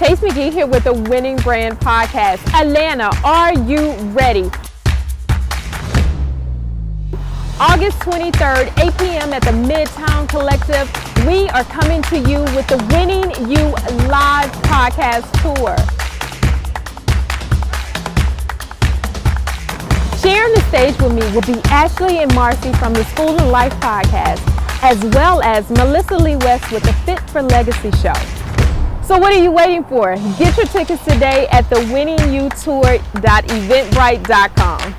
Chase McGee here with the Winning Brand Podcast. Atlanta, are you ready? August 23rd, 8 p.m. at the Midtown Collective, we are coming to you with the Winning You Live Podcast Tour. Sharing the stage with me will be Ashley and Marcy from the School of Life podcast, as well as Melissa Lee West with the Fit for Legacy show. So what are you waiting for? Get your tickets today at thewinningyoutour.eventbrite.com.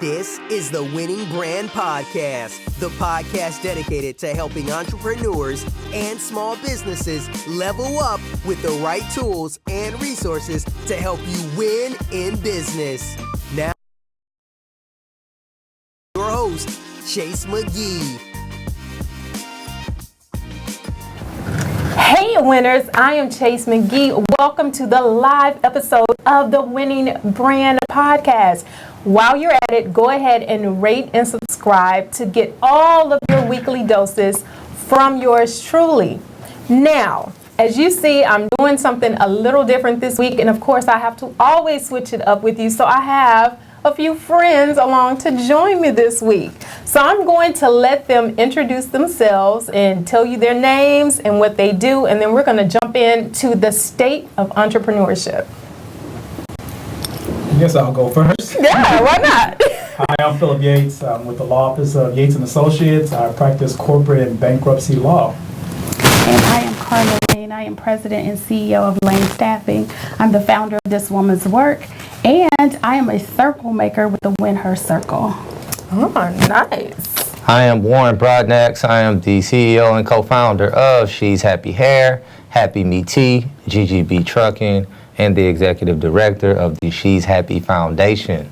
This is the Winning Brand Podcast, the podcast dedicated to helping entrepreneurs and small businesses level up with the right tools and resources to help you win in business. Now, your host, Chase McGee. Hey winners, I am Chase McGee. Welcome to the live episode of the Winning Brand Podcast. While you're at it, go ahead and rate and subscribe to get all of your weekly doses from yours truly. Now, as you see, I'm doing something a little different this week, and of course I have to always switch it up with you, so I have a few friends along to join me this week. So I'm going to let them introduce themselves and tell you their names and what they do, and then we're going to jump into the state of entrepreneurship. I guess I'll go first. Yeah, why not? Hi, I'm Phillip Yates. I'm with the law office of Yates and Associates. I practice corporate and bankruptcy law. And I am Carla. I am president and CEO of Lane Staffing. I'm the founder of This Woman's Work, and I am a circle maker with the Win Her Circle. Oh, nice. I am Warren Broadnax. I am the CEO and co-founder of She's Happy Hair, Happy Me Tea, GGB Trucking, and the executive director of the She's Happy Foundation.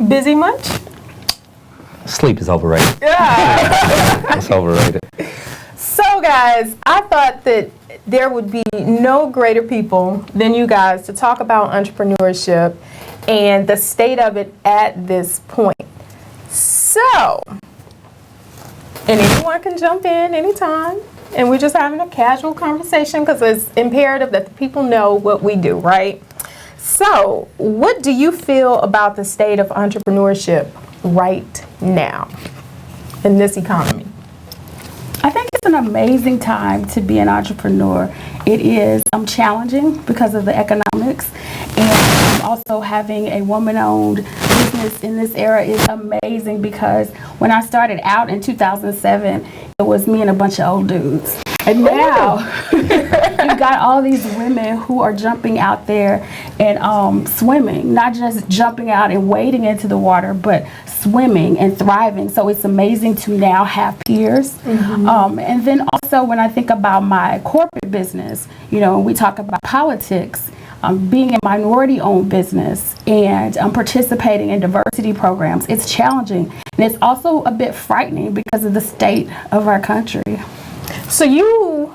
Busy much? Sleep is overrated. Yeah. It's overrated. So guys, I thought that there would be no greater people than you guys to talk about entrepreneurship and the state of it at this point. So, and anyone can jump in anytime. And we're just having a casual conversation because it's imperative that the people know what we do, right? So, what do you feel about the state of entrepreneurship right now in this economy? I think it's an amazing time to be an entrepreneur. It is challenging because of the economics, and also having a woman-owned business in this era is amazing because when I started out in 2007, it was me and a bunch of old dudes. And now you've got all these women who are jumping out there and swimming, not just jumping out and wading into the water, but swimming and thriving. So it's amazing to now have peers. Mm-hmm. And then also when I think about my corporate business, you know, we talk about politics, being a minority-owned business and participating in diversity programs, it's challenging. And it's also a bit frightening because of the state of our country. So you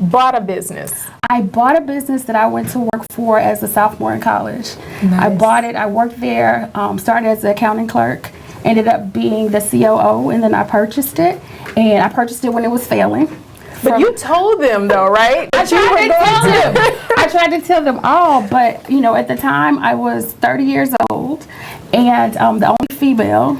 bought a business. I bought a business that I went to work for as a sophomore in college. Nice. I bought it, I worked there, started as an accounting clerk, ended up being the COO, and then I purchased it. And I purchased it when it was failing. But you told them though, right? I tried to tell them all, but you know, at the time I was 30 years old and the only female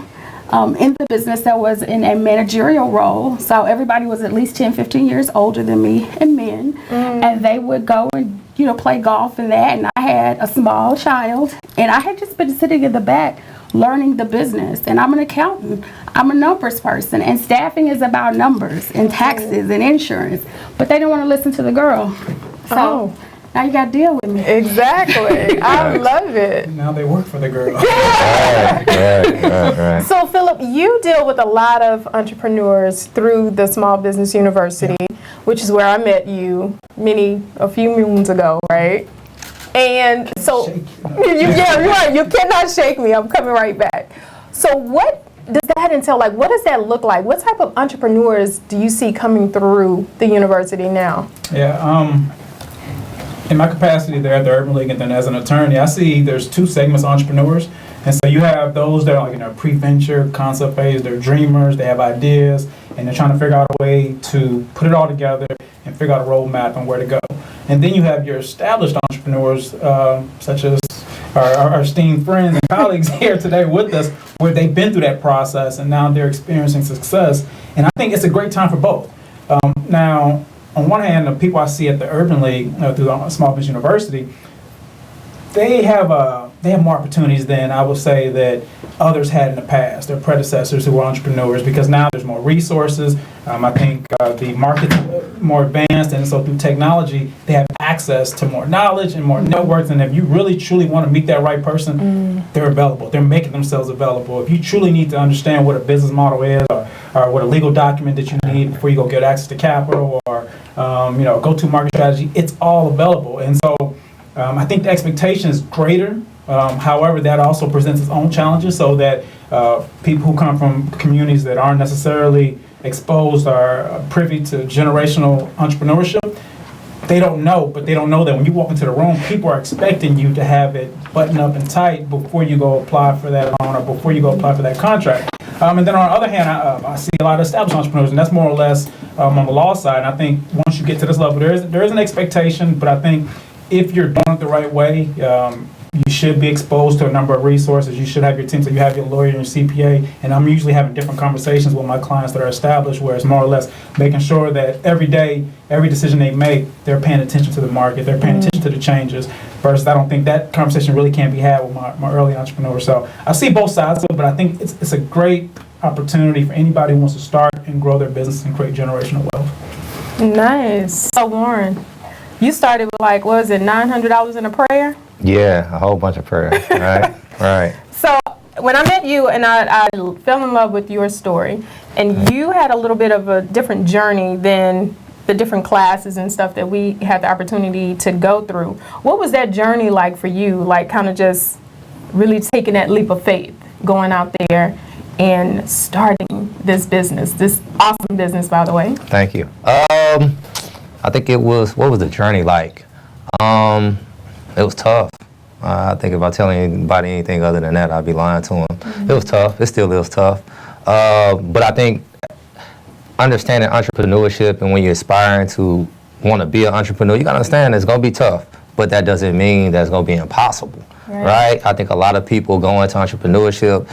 in the business that was in a managerial role. So everybody was at least 10, 15 years older than me and men. And they would go and, you know, play golf and that. And I had a small child and I had just been sitting in the back learning the business. And I'm an accountant. I'm a numbers person. And staffing is about numbers and taxes and insurance. But they didn't want to listen to the girl. So now you got to deal with me. Exactly. I love it. Now they work for the girl. Right. So, Phillip, you deal with a lot of entrepreneurs through the Small Business University, which is where I met you a few moons ago, right? And so, you're right. You cannot shake me. I'm coming right back. So, what does that entail? Like, what does that look like? What type of entrepreneurs do you see coming through the university now? Yeah. in my capacity there at the Urban League and then as an attorney, I see there's two segments of entrepreneurs. And so you have those that are like in their pre-venture concept phase, they're dreamers, they have ideas, and they're trying to figure out a way to put it all together and figure out a roadmap on where to go. And then you have your established entrepreneurs, such as our esteemed friends and colleagues here today with us, where they've been through that process and now they're experiencing success. And I think it's a great time for both. Now, on one hand, the people I see at the Urban League through the Small Business University, they have more opportunities than I would say that others had in the past, their predecessors who were entrepreneurs, because now there's more resources. I think the market's more advanced, and so through technology, they have access to more knowledge and more networks. And if you really truly want to meet that right person, they're available. They're making themselves available. If you truly need to understand what a business model is, or what a legal document that you need before you go get access to capital, or go-to market strategy, it's all available. And so I think the expectation is greater. However, that also presents its own challenges, so that people who come from communities that aren't necessarily exposed or privy to generational entrepreneurship, they don't know, but they don't know that when you walk into the room, people are expecting you to have it buttoned up and tight before you go apply for that loan or before you go apply for that contract. And then on the other hand, I see a lot of established entrepreneurs, and that's more or less on the law side. And I think once you get to this level, there is an expectation, but I think if you're doing it the right way, you should be exposed to a number of resources. You should have your team, so you have your lawyer and your CPA. And I'm usually having different conversations with my clients that are established, where it's more or less making sure that every day, every decision they make, they're paying attention to the market, they're paying attention to the changes. Versus, I don't think that conversation really can be had with my early entrepreneurs. So I see both sides of it, but I think it's a great opportunity for anybody who wants to start and grow their business and create generational wealth. Nice. So Warren, you started with $900 in a prayer? Yeah, a whole bunch of prayers, right? Right. So when I met you and I fell in love with your story, and you had a little bit of a different journey than the different classes and stuff that we had the opportunity to go through. What was that journey like for you? Like kind of just really taking that leap of faith, going out there and starting this business, this awesome business, by the way. Thank you. I think what was the journey like? It was tough. I think if I tell anybody anything other than that, I'd be lying to them. It was tough. It still is tough. But I think understanding entrepreneurship, and when you're aspiring to want to be an entrepreneur, you got to understand it's going to be tough. But that doesn't mean that's going to be impossible, right? I think a lot of people go into entrepreneurship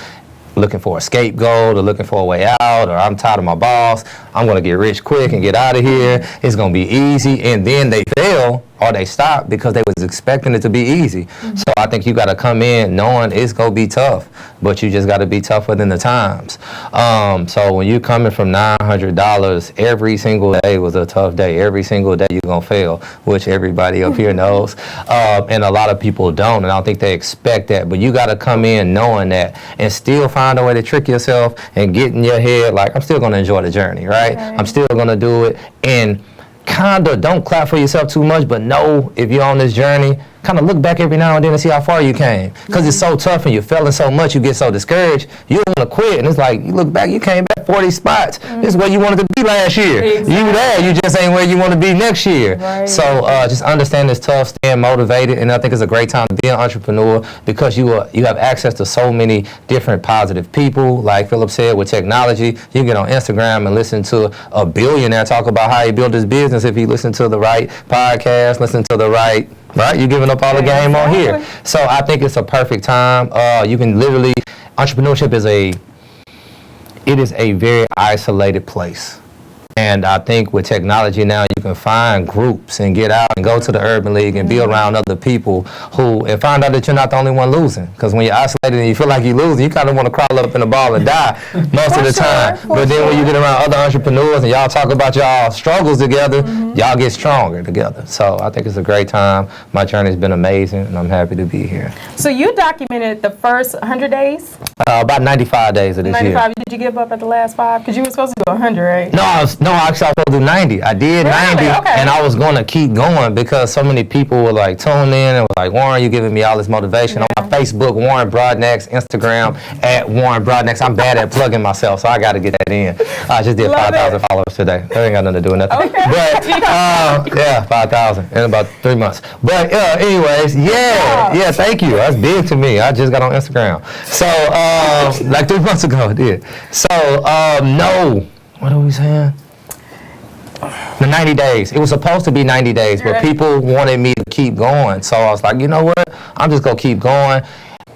looking for a scapegoat or looking for a way out, or I'm tired of my boss, I'm going to get rich quick and get out of here, it's going to be easy, and then they fail or they stop because they was expecting it to be easy. So I think you got to come in knowing it's going to be tough, but you just got to be tougher than the times. So when you're coming from $900, every single day was a tough day. Every single day you're going to fail, which everybody up here knows. And a lot of people don't, and I don't think they expect that. But you got to come in knowing that and still find a way to trick yourself and get in your head like, I'm still going to enjoy the journey, right? I'm still going to do it. And kind of don't clap for yourself too much, but know if you're on this journey, kind of look back every now and then and see how far you came. Because it's so tough and you're failing so much, you get so discouraged, you don't want to quit. And it's like, you look back, you came back 40 spots. This is where you wanted to be last year. Exactly. You there, you just ain't where you want to be next year. So just understand it's tough, staying motivated. And I think it's a great time to be an entrepreneur because you have access to so many different positive people. Like Phillip said, with technology, you can get on Instagram and listen to a billionaire talk about how he built his business if he listened to the right podcast, listen to the right, you're giving up all the game on here. So I think it's a perfect time. You can literally, entrepreneurship is a very isolated place. And I think with technology now, you can find groups and get out and go to the Urban League and be around other people and find out that you're not the only one losing. Because when you're isolated and you feel like you're losing, you kind of want to crawl up in a ball and die most of the time. But then when you get around other entrepreneurs and y'all talk about y'all struggles together, y'all get stronger together. So I think it's a great time. My journey's been amazing, and I'm happy to be here. So you documented the first 100 days? About 95 days of this year. 95. Did you give up at the last 5? Because you were supposed to do 100, right? No, No, actually, I was supposed to do 90. I did 90, Okay. and I was going to keep going because so many people were like tuning in and were like, Warren, you giving me all this motivation. On my Facebook, Warren Broadnax, Instagram, at Warren Broadnax. I'm bad at plugging myself, so I got to get that in. I just did 5,000 followers today. That ain't got nothing to do with nothing. Okay. But, yeah, 5,000 in about 3 months. But, anyways, yeah, thank you. That's big to me. I just got on Instagram. So, like 3 months ago, I did. So, no. What are we saying? The 90 days. It was supposed to be 90 days, but people wanted me to keep going. So I was like, you know what? I'm just going to keep going.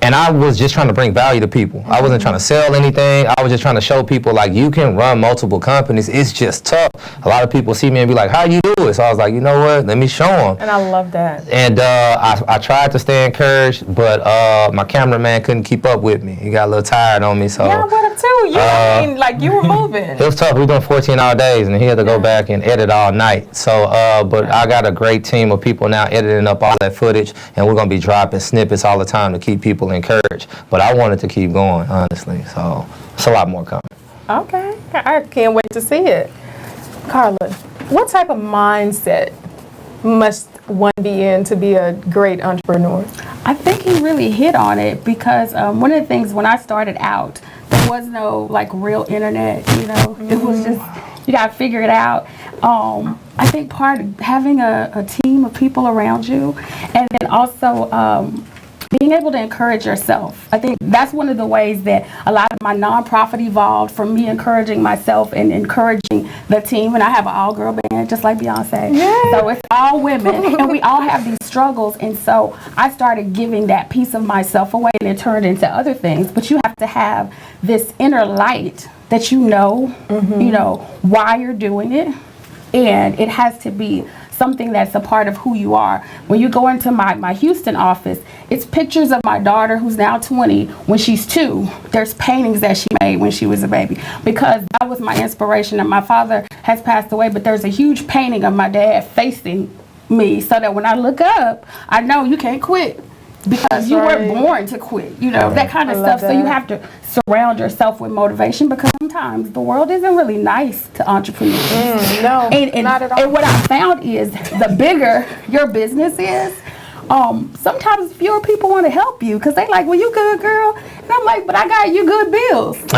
And I was just trying to bring value to people. I wasn't trying to sell anything. I was just trying to show people, like, you can run multiple companies. It's just tough. A lot of people see me and be like, how you do it? So I was like, you know what? Let me show them. And I love that. And I tried to stay encouraged, but my cameraman couldn't keep up with me. He got a little tired on me. So Yeah, I would have too. You, I mean, like, you were moving. it was tough. We were doing 14-hour days, and he had to go back and edit all night. So, but I got a great team of people now editing up all that footage, and we're going to be dropping snippets all the time to keep people encouraged. But I wanted to keep going, honestly. So, it's a lot more coming. Okay. I can't wait to see it. Carla, what type of mindset must one be in to be a great entrepreneur? I think he really hit on it because one of the things when I started out, there was no like real internet, you know. It was just, you got to figure it out. I think part of having a team of people around you, and then also being able to encourage yourself. I think that's one of the ways that a lot of my nonprofit evolved, from me encouraging myself and encouraging the team. And I have an all-girl band, just like Beyonce. Yay. So it's all women, and we all have these struggles. And so I started giving that piece of myself away, and it turned into other things. But you have to have this inner light that you know why you're doing it. And it has to be something that's a part of who you are. When you go into my Houston office, it's pictures of my daughter, who's now 20, when she's 2. There's paintings that she made when she was a baby, because that was my inspiration. And my father has passed away, but there's a huge painting of my dad facing me, so that when I look up, I know you can't quit. Because you weren't born to quit, you know, that kind of stuff. So you have to surround yourself with motivation, because sometimes the world isn't really nice to entrepreneurs. No, and not at all. And what I found is the bigger your business is, sometimes fewer people want to help you, because they like, well, you good, girl. And I'm like, but I got you good bills. So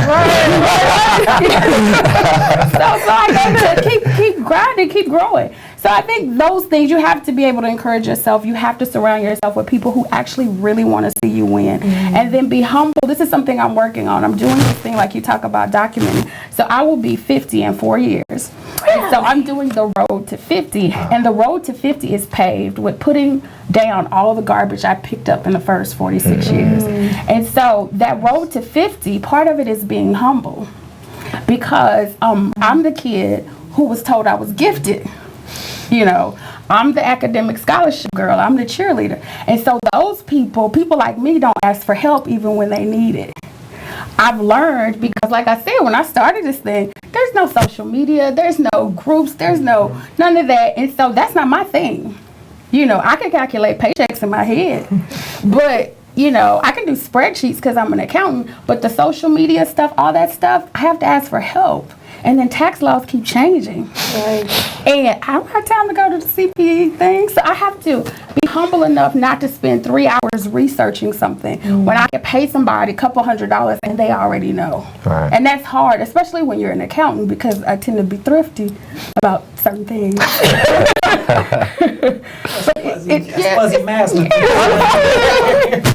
I got to keep grinding, keep growing. So I think those things, you have to be able to encourage yourself. You have to surround yourself with people who actually really want to see you win. And then be humble. This is something I'm working on. I'm doing this thing like you talk about documenting. So I will be 50 in 4 years. And so I'm doing the road to 50. And the road to 50 is paved with putting down all the garbage I picked up in the first 46 years. And so that road to 50, part of it is being humble. Because I'm the kid who was told I was gifted. You know, I'm the academic scholarship girl. I'm the cheerleader. And so those people like me, don't ask for help even when they need it. I've learned, because like I said, when I started this thing, there's no social media, there's no groups, there's none of that. And so that's not my thing. You know, I can calculate paychecks in my head, but you know, I can do spreadsheets because I'm an accountant, but the social media stuff, all that stuff, I have to ask for help. And then tax laws keep changing. Right. And I don't have time to go to the CPE thing. So I have to be humble enough not to spend 3 hours researching something when I can pay somebody a couple $100 and they already know. Right. And that's hard, especially when you're an accountant, because I tend to be thrifty about certain things. Fuzzy master.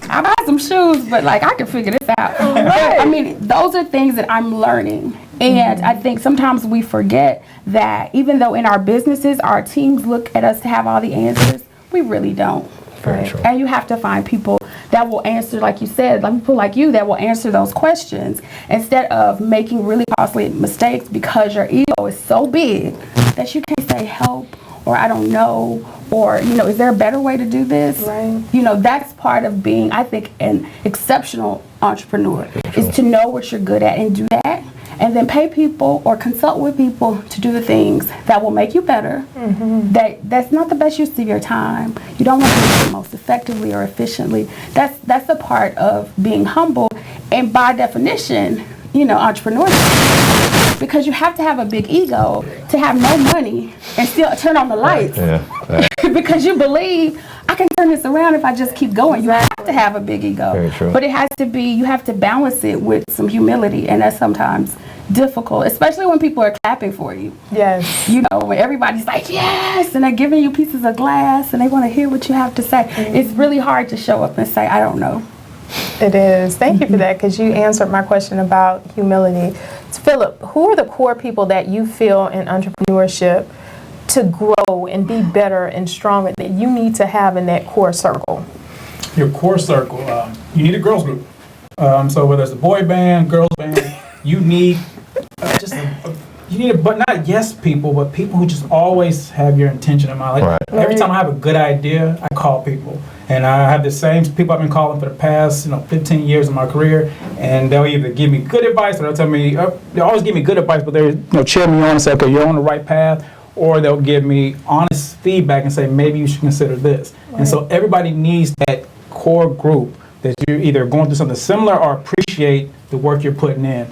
I buy some shoes, but like I can figure this out. Right. I mean, those are things that I'm learning. And I think sometimes we forget that even though in our businesses, our teams look at us to have all the answers, we really don't. Very true. And you have to find people that will answer, like you said, like people like you that will answer those questions, instead of making really costly mistakes because your ego is so big that you can't say help, or I don't know, or, you know, is there a better way to do this? Right. You know, that's part of being, I think, an exceptional entrepreneur, is to know what you're good at and do that. And then pay people or consult with people to do the things that will make you better. That's not the best use of your time. You don't want to do it most effectively or efficiently. That's a part of being humble. And by definition, you know, entrepreneurship, because you have to have a big ego to have no money and still turn on the lights. Because you believe I can turn this around if I just keep going. You have to have a big ego. Very true. But it has to be, you have to balance it with some humility, and that's sometimes difficult, especially when people are clapping for you. Yes. You know, when everybody's like, yes, and they're giving you pieces of glass and they want to hear what you have to say. It's really hard to show up and say, I don't know. It is. Thank you for that, because you answered my question about humility. Phillip, who are the core people that you feel in entrepreneurship to grow and be better and stronger that you need to have in that core circle? Your core circle, you need a girls group. So whether it's a boy band, girls band, you need but not yes people, but people who just always have your intention in mind. Like every time I have a good idea, I call people. And I have the same people I've been calling for the past 15 years of my career, and they'll either give me good advice, or they'll tell me, they always give me good advice, but they'll cheer me on and say, okay, you're on the right path, or they'll give me honest feedback and say, maybe you should consider this. And so everybody needs that core group that you're either going through something similar or appreciate the work you're putting in.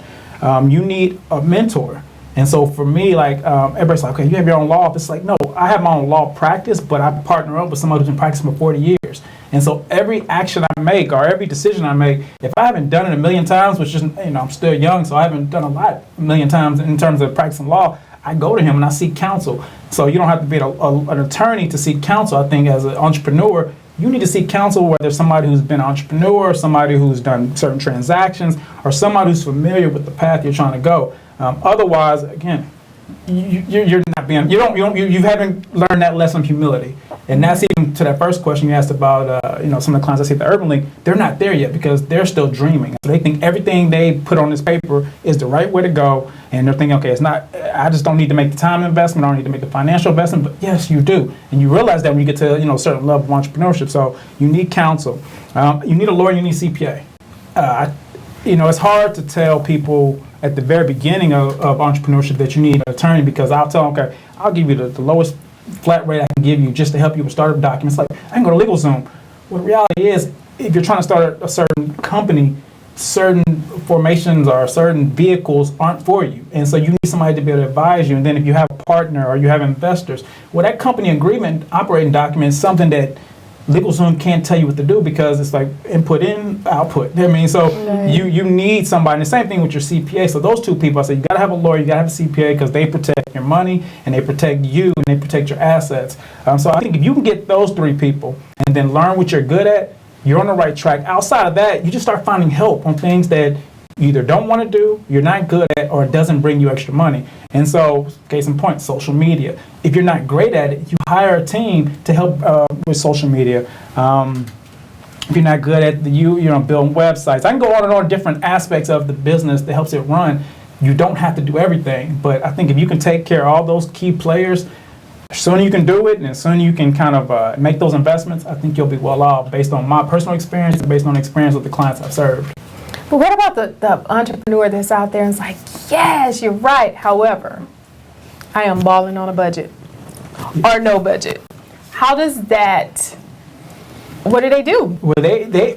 You need a mentor. And so for me, everybody's like, okay, you have your own law office. Like, no, I have my own law practice, but I partner up with somebody who's been practicing for 40 years. And so every action I make or every decision I make, if I haven't done it a million times, which is, I'm still young, so I haven't done a million times in terms of practicing law, I go to him and I seek counsel. So you don't have to be an attorney to seek counsel. I think as an entrepreneur, you need to seek counsel, whether it's somebody who's been an entrepreneur, or somebody who's done certain transactions, or somebody who's familiar with the path you're trying to go. Otherwise, again, you haven't learned that lesson of humility. And that's even to that first question you asked about, some of the clients I see at the Urban League, they're not there yet because they're still dreaming. So they think everything they put on this paper is the right way to go. And they're thinking, okay, it's not, I just don't need to make the time investment, I don't need to make the financial investment, but yes, you do. And you realize that when you get to, a certain level of entrepreneurship. So you need counsel. You need a lawyer, you need CPA. It's hard to tell people at the very beginning of entrepreneurship that you need an attorney, because I'll tell them, okay, I'll give you the lowest flat rate I can give you just to help you with startup documents. Like, I can go to LegalZoom. Well, the reality is, if you're trying to start a certain company, certain formations or certain vehicles aren't for you. And so you need somebody to be able to advise you. And then if you have a partner or you have investors, well, that company agreement operating document is something that LegalZoom can't tell you what to do, because it's like input in, output. So you need somebody. And the same thing with your CPA. So those two people, I say you got to have a lawyer, you got to have a CPA, because they protect your money and they protect you and they protect your assets. So I think if you can get those three people and then learn what you're good at, you're on the right track. Outside of that, you just start finding help on things that you either don't want to do, you're not good at, or it doesn't bring you extra money. And so, case in point, social media. If you're not great at it, you hire a team to help with social media. If you're not good at building websites, I can go on and on different aspects of the business that helps it run. You don't have to do everything, but I think if you can take care of all those key players, the sooner you can do it, and the sooner you can kind of make those investments, I think you'll be well off based on my personal experience and based on the experience of the clients I've served. But what about the entrepreneur that's out there and is like, yes, you're right. However, I am balling on a budget or no budget. How does that, what do they do? Well, they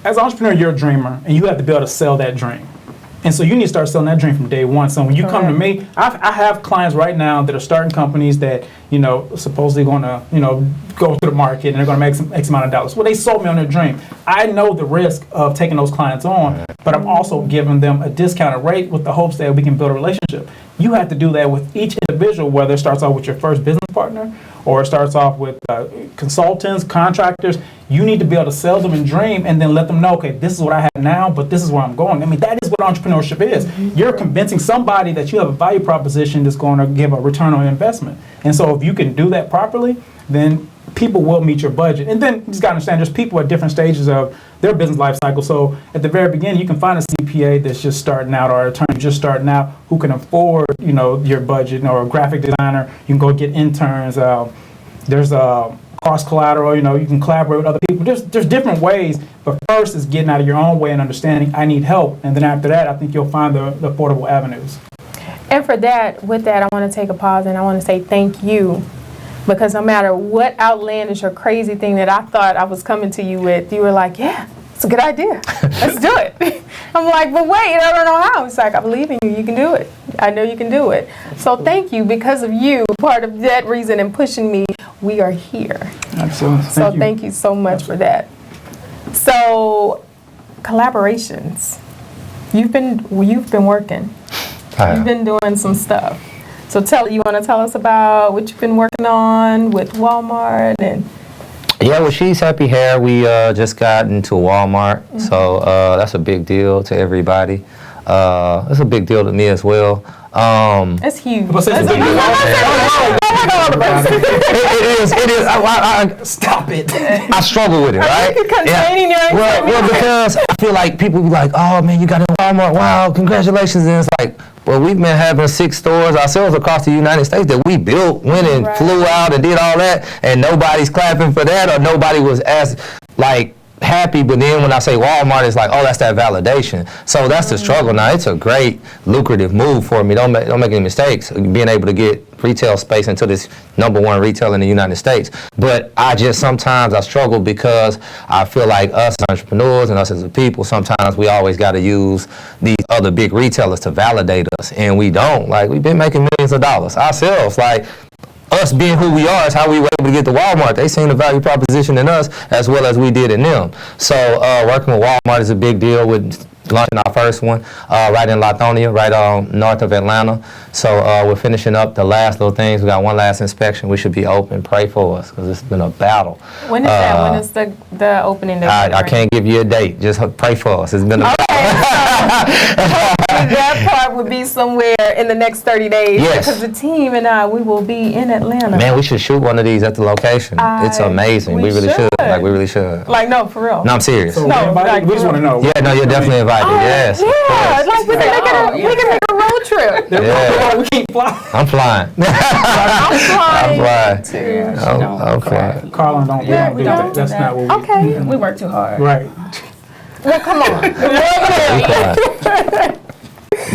as an entrepreneur, you're a dreamer, and you have to be able to sell that dream. And so you need to start selling that dream from day one. So when you come to me, I have clients right now that are starting companies that, supposedly going to, go to the market and they're going to make some X amount of dollars. Well, they sold me on their dream. I know the risk of taking those clients on, but I'm also giving them a discounted rate with the hopes that we can build a relationship. You have to do that with each individual, whether it starts off with your first business partner or it starts off with consultants, contractors. You need to be able to sell them and dream and then let them know, okay, this is what I have now, but this is where I'm going. I mean, that is what entrepreneurship is. You're convincing somebody that you have a value proposition that's going to give a return on investment. And so if you can do that properly, then people will meet your budget. And then you just got to understand there's people at different stages of their business life cycle. So at the very beginning, you can find a CPA that's just starting out or an attorney just starting out who can afford, your budget, or a graphic designer. You can go get interns. There's cross collateral, you can collaborate with other people. There's different ways, but first is getting out of your own way and understanding I need help. And then after that, I think you'll find the affordable avenues. And with that, I want to take a pause and I want to say thank you. Because no matter what outlandish or crazy thing that I thought I was coming to you with, you were like, yeah, it's a good idea. Let's do it. I'm like, but wait, I don't know how. It's like, I believe in you. You can do it. I know you can do it. So thank you. Because of you, part of that reason and pushing me, we are here. Absolutely. Thank you so much for that. So collaborations. You've been working. You've been doing some stuff. So you want to tell us about what you've been working on with Walmart and? Yeah, well, She's Happy Hair, we just got into Walmart, so that's a big deal to everybody. It's a big deal to me as well. It's huge. It is. Stop it. I struggle with it, right? Well, because I feel like people be like, oh man, you got in Walmart, wow, congratulations. And it's like, well, we've been having 6 stores ourselves across the United States that we built, went and flew out and did all that, and nobody's clapping for that, or nobody was as happy. But then when I say Walmart, it's like, oh, that's that validation. So that's the struggle now. It's a great, lucrative move for me. Don't make any mistakes. Being able to get retail space into this #1 retailer in the United States. But sometimes I struggle because I feel like us entrepreneurs and us as a people, sometimes we always got to use these other big retailers to validate us, and we don't. Like, we've been making millions of dollars ourselves. Like, us being who we are is how we were able to get to Walmart. They seen the value proposition in us as well as we did in them. So working with Walmart is a big deal. With launching our first one right in Attoney, right north of Atlanta. So we're finishing up the last little things. We got one last inspection. We should be open. Pray for us because it's been a battle. When is that? When is the opening? I can't give you a date. Just pray for us. It's been a battle. That part would be somewhere in the next 30 days. Yes. Because the team and I, we will be in Atlanta. Man, we should shoot one of these at the location. It's amazing. We really should. Like, we really should. Like, no, for real. No, I'm serious. So No, we just want to know. Yeah, no, you're definitely invited. Yes. Yeah, like we can make a road trip. Yeah. We can't fly. I'm flying. I'm flying. too. I'm flying. Carla, we don't do that. That's not what we Okay. We work too hard. Right. Well, come on.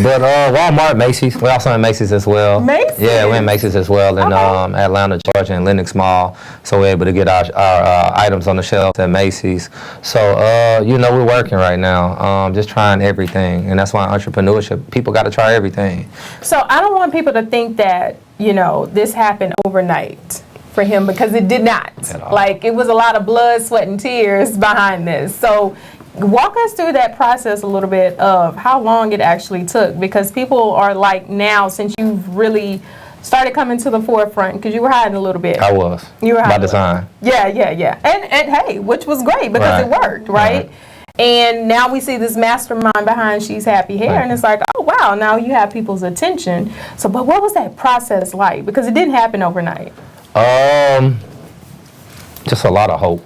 But Walmart, Macy's, we're also in Macy's as well. Macy's? Yeah, we're in Macy's as well in Atlanta, Georgia, and Lenox Mall. So we're able to get our items on the shelves at Macy's. So, we're working right now, just trying everything. And that's why entrepreneurship, people got to try everything. So I don't want people to think that, this happened overnight for him, because it did not. Like, it was a lot of blood, sweat, and tears behind this. So walk us through that process a little bit of how long it actually took, because people are like, now, since you've really started coming to the forefront, because you were hiding a little bit. I was. You were hiding by design. Yeah. And hey, which was great, because it worked, right? And now we see this mastermind behind She's Happy Hair, and it's like, oh wow, now you have people's attention. So, but what was that process like? Because it didn't happen overnight. Just a lot of hope.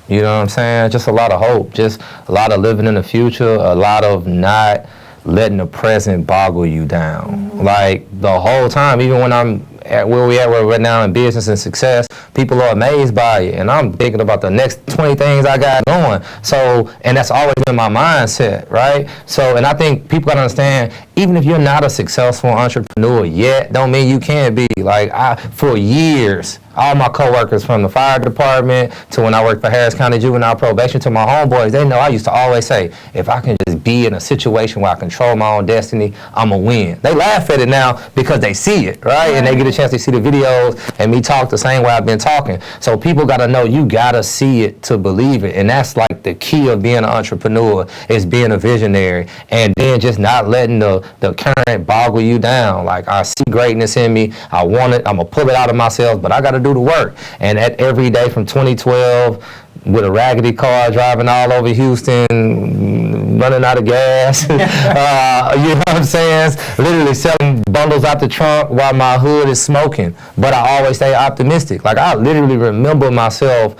You know what I'm saying? Just a lot of hope. Just a lot of living in the future. A lot of not letting the present boggle you down. Like, the whole time, even when I'm at where we're right now in business and success, people are amazed by it. And I'm thinking about the next 20 things I got going. So, and that's always been my mindset, right? So, and I think people gotta understand, even if you're not a successful entrepreneur yet, don't mean you can't be. Like, for years, all my coworkers, from the fire department to when I worked for Harris County Juvenile Probation to my homeboys, they know I used to always say, if I can just be in a situation where I control my own destiny, I'm gonna win. They laugh at it now because they see it, right? And they get a chance to see the videos and me talk the same way I've been talking. So people gotta know, you gotta see it to believe it. And that's like the key of being an entrepreneur, is being a visionary, and then just not letting the current boggle you down. Like, I see greatness in me, I want it, I'm gonna pull it out of myself, but I gotta do the work. And at every day from 2012, with a raggedy car, driving all over Houston, running out of gas, you know what I'm saying? Literally selling bundles out the trunk while my hood is smoking. But I always stay optimistic. Like, I literally remember myself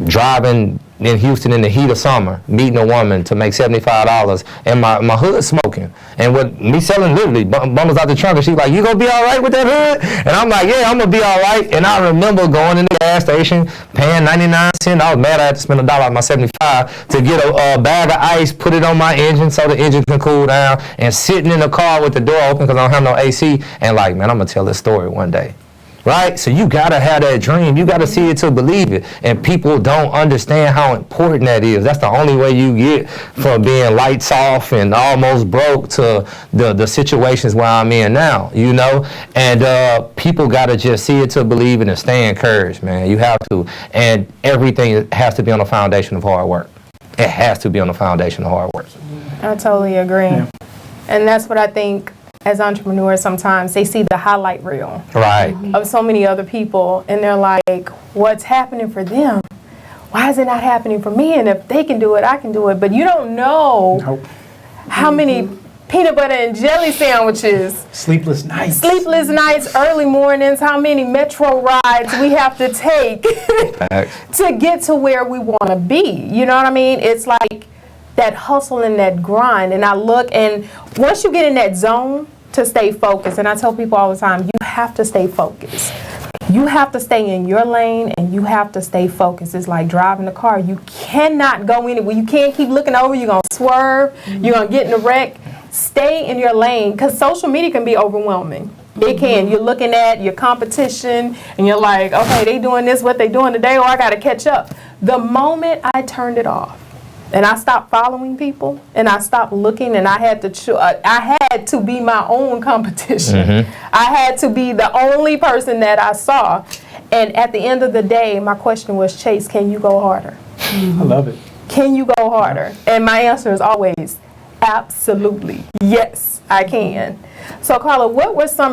driving in Houston in the heat of summer, meeting a woman to make $75, and my hood smoking. And with me selling literally bundles out the trunk, and she's like, you gonna be all right with that hood? And I'm like, yeah, I'm gonna be all right. And I remember going in the gas station, paying 99 cents. I was mad I had to spend $1 on my 75 to get a bag of ice, put it on my engine so the engine can cool down, and sitting in the car with the door open because I don't have no AC. And like, man, I'm gonna tell this story one day. right? So you gotta have that dream. You gotta see it to believe it. And people don't understand how important that is. That's the only way you get from being lights off and almost broke to the situations where I'm in now, you know? And people gotta just see it to believe it and stay encouraged, man. You have to. And everything has to be on the foundation of hard work. It has to be on the foundation of hard work. I totally agree. Yeah. And that's what I think as entrepreneurs sometimes they see the highlight reel Right. of so many other people and they're like, what's happening for them? Why is it not happening for me? And if they can do it, I can do it. But you don't know Nope. how many peanut butter and jelly sandwiches, Sleepless nights. early mornings, how many metro rides we have to take to get to where we want to be. You know what I mean? It's like that hustle and that grind. And I look, and once you get in that zone, to stay focused, and I tell people all the time, you have to stay focused. You have to stay in your lane, and you have to stay focused. It's like driving a car. You cannot go anywhere. You can't keep looking over. You're going to swerve. You're going to get in a wreck. Stay in your lane, because social media can be overwhelming. It can. You're looking at your competition, and you're like, okay, they doing this, what they doing today, or I got to catch up. The moment I turned it off, and I stopped following people, and I stopped looking, and I had to be my own competition. I had to be the only person that I saw. And at the end of the day, my question was, Chase, can you go harder? I love it. Can you go harder? And my answer is always, absolutely. Yes, I can. So Carla,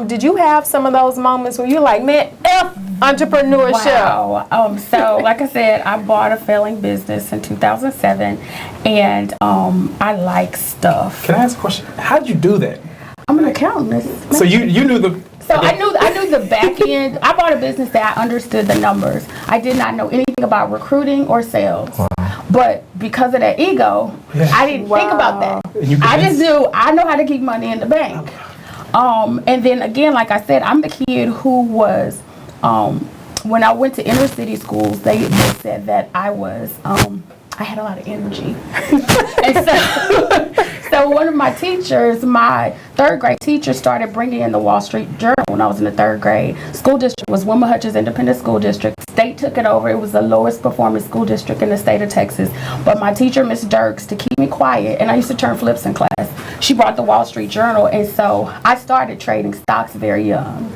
did you have some of those moments where you're like, man, F entrepreneurship? Wow. So like I said, I bought a failing business in 2007, and I like stuff. Can I ask a question? How did you do that? I'm an accountant. So you knew the... So I knew the back end. I bought a business that I understood the numbers. I did not know anything about recruiting or sales. Wow. But because of that ego, I didn't think about that. I just knew I know how to keep money in the bank. And then again, like I said, I'm the kid who was, when I went to inner city schools, they said that I was, I had a lot of energy. And so one of my teachers, my third grade teacher, started bringing in the Wall Street Journal when I was in the third grade. School district was Wilma Hutchins Independent School District. State took it over. It was the lowest performing school district in the state of Texas. But my teacher, Miss Dirks, to keep me quiet, and I used to turn flips in class, she brought the Wall Street Journal, and so I started trading stocks very young.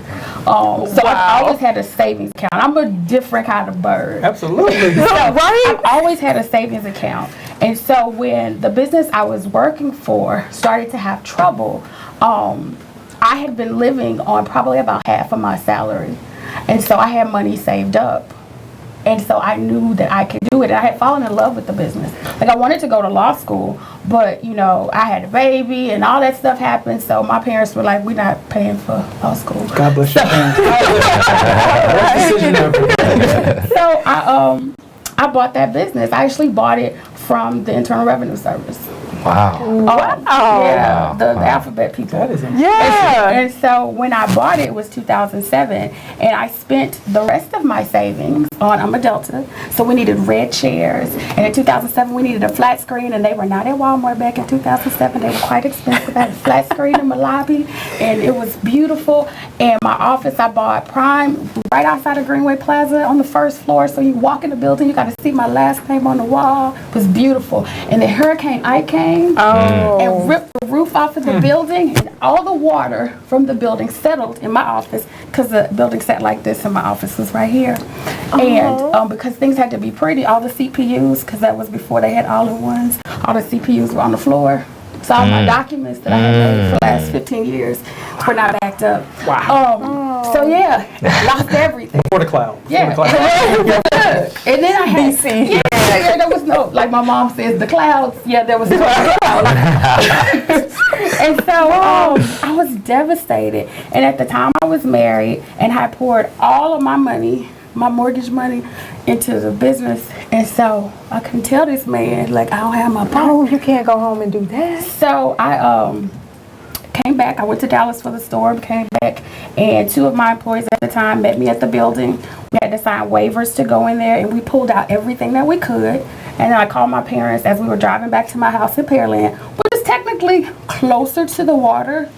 So I've always had a savings account. I'm a different kind of bird. Absolutely. So I've always had a savings account. And so when the business I was working for started to have trouble, I had been living on probably about half of my salary. And so I had money saved up. And so I knew that I could do it. And I had fallen in love with the business. Like, I wanted to go to law school, but, you know, I had a baby and all that stuff happened. So my parents were like, we're not paying for law school. God bless your parents. So I bought that business. I actually bought it from the Internal Revenue Service. Wow. Yeah, the alphabet people. That is And so when I bought it, it was 2007, and I spent the rest of my savings on, I'm a Delta, so we needed red chairs, and in 2007 we needed a flat screen, and they were not at Walmart back in 2007. They were quite expensive. I had a flat screen in my lobby, and it was beautiful. And my office, I bought Prime right outside of Greenway Plaza on the first floor, so you walk in the building, you got to see my last name on the wall. It was beautiful. And then Hurricane Ike came and ripped the roof off of the building, and all the water from the building settled in my office, because the building sat like this and my office was right here. And because things had to be pretty, all the CPUs, because that was before they had all-in-ones, all the CPUs were on the floor. So all my documents that I had made for the last 15 years were not backed up. Wow. So yeah, lost everything. Before the cloud. Yeah. And then I had BC. Yeah, there was no, like my mom says, the clouds. Yeah, there was no clouds. And so I was devastated. And at the time I was married, and I poured all of my money, my mortgage money, into the business. And so I couldn't tell this man, like, I don't have my phone. You can't go home and do that. So I came back. I went to Dallas for the storm, came back, and two of my employees at the time met me at the building. We had to sign waivers to go in there, and we pulled out everything that we could. And then I called my parents as we were driving back to my house in Pearland, which is technically closer to the water,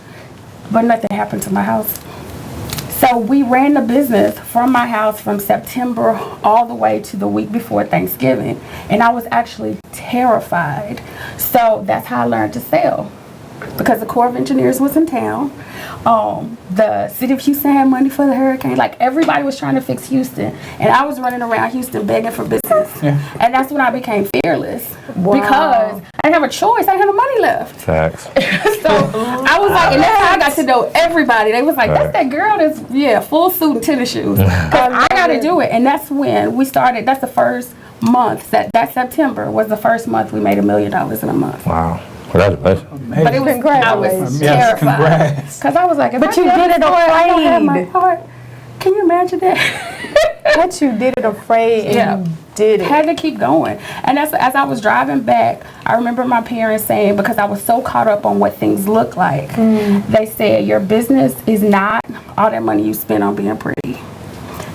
but nothing happened to my house. So we ran the business from my house from September all the way to the week before Thanksgiving. And I was actually terrified. So that's how I learned to sell. Because the Corps of Engineers was in town. The city of Houston had money for the hurricane. Like, everybody was trying to fix Houston. And I was running around Houston begging for business. Yeah. And that's when I became fearless. Wow. Because I didn't have a choice. I didn't have the money left. Facts. So I was like, and that's how I got to know everybody. They was like, that's that girl that's, full suit and tennis shoes. 'Cause I got to do it. And that's when we started. That's the first month. That September was the first month we made $1 million in a month. Wow. Congratulations. But it was, I was Yes, terrified. congrats. Because I was like, if But I you tell did this it story, I don't have my afraid. heart. Can you imagine that? But you did it afraid and Yeah. you did it. Had to keep going. And as I was driving back, I remember my parents saying, because I was so caught up on what things look like, they said, your business is not all that money you spend on being pretty.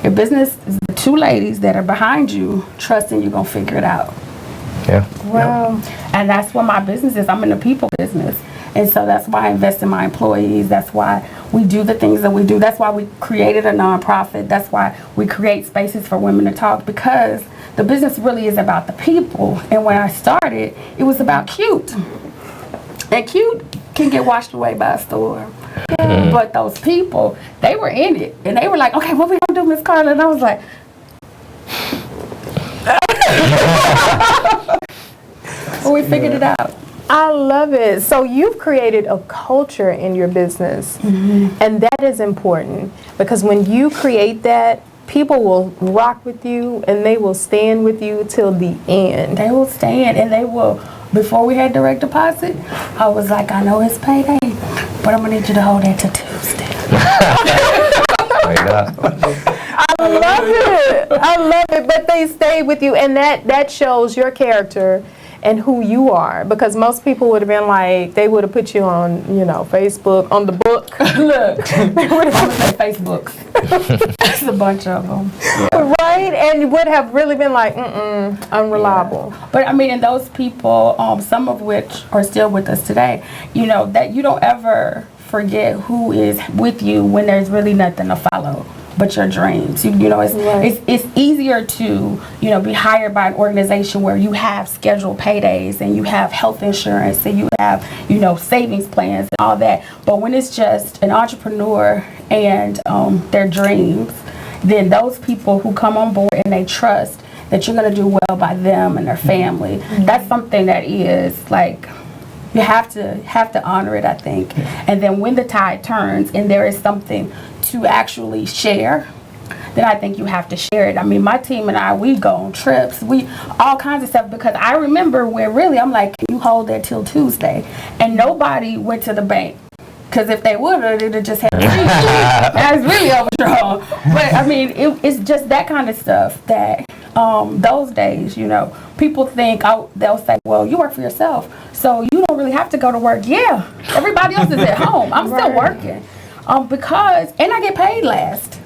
Your business is the two ladies that are behind you trusting you're going to figure it out. Yeah. Wow. And that's what my business is. I'm in the people business. And so that's why I invest in my employees. That's why we do the things that we do. That's why we created a nonprofit. That's why we create spaces for women to talk, because the business really is about the people. And when I started, it was about cute. And cute can get washed away by a storm. But those people, they were in it. And they were like, okay, what we gonna do, Miss Carla? And I was like, well, we figured it out. I love it. So you've created a culture in your business, and that is important, because when you create that, people will rock with you and they will stand with you till the end. They will stand, and they will. Before we had direct deposit, I was like, I know it's payday, but I'm gonna need you to hold that till Tuesday. Straight up. I love it. I love it. But they stay with you, and that shows your character and who you are, because most people would have been like, they would have put you on, Facebook, on the book. Look, they would have said Facebooks. That's a bunch of them. Right? And would have really been like, unreliable. Yeah. But I mean, and those people, some of which are still with us today, that you don't ever forget who is with you when there's really nothing to follow but your dreams. It's easier to, be hired by an organization where you have scheduled paydays and you have health insurance and you have, savings plans and all that. But when it's just an entrepreneur and their dreams, then those people who come on board and they trust that you're going to do well by them and their family, that's something that is like, you have to honor it, I think. And then when the tide turns and there is something to actually share, then I think you have to share it. I mean, my team and I, we go on trips, all kinds of stuff, because I remember when really I'm like, can you hold that till Tuesday? And nobody went to the bank. Because if they would have, they'd have just had to That's really overdrawn. But I mean, it's just that kind of stuff that those days, people think, they'll say, well, you work for yourself, so you don't really have to go to work. Yeah, everybody else is at home. I'm still working. Because I get paid last.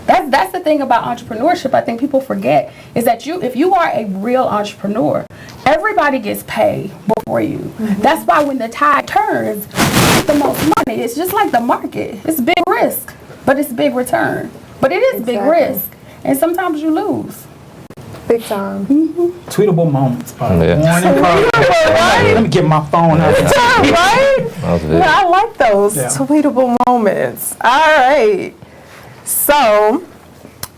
That's the thing about entrepreneurship. I think people forget is that if you are a real entrepreneur, everybody gets paid before you. That's why when the tide turns, you get the most money. It's just like the market. It's big risk, but it's big return. But it is big risk, and sometimes you lose. Big time. Tweetable moments. Yeah. Let me get my phone out. Right? Yeah, I like those Yeah. tweetable moments. All right. So,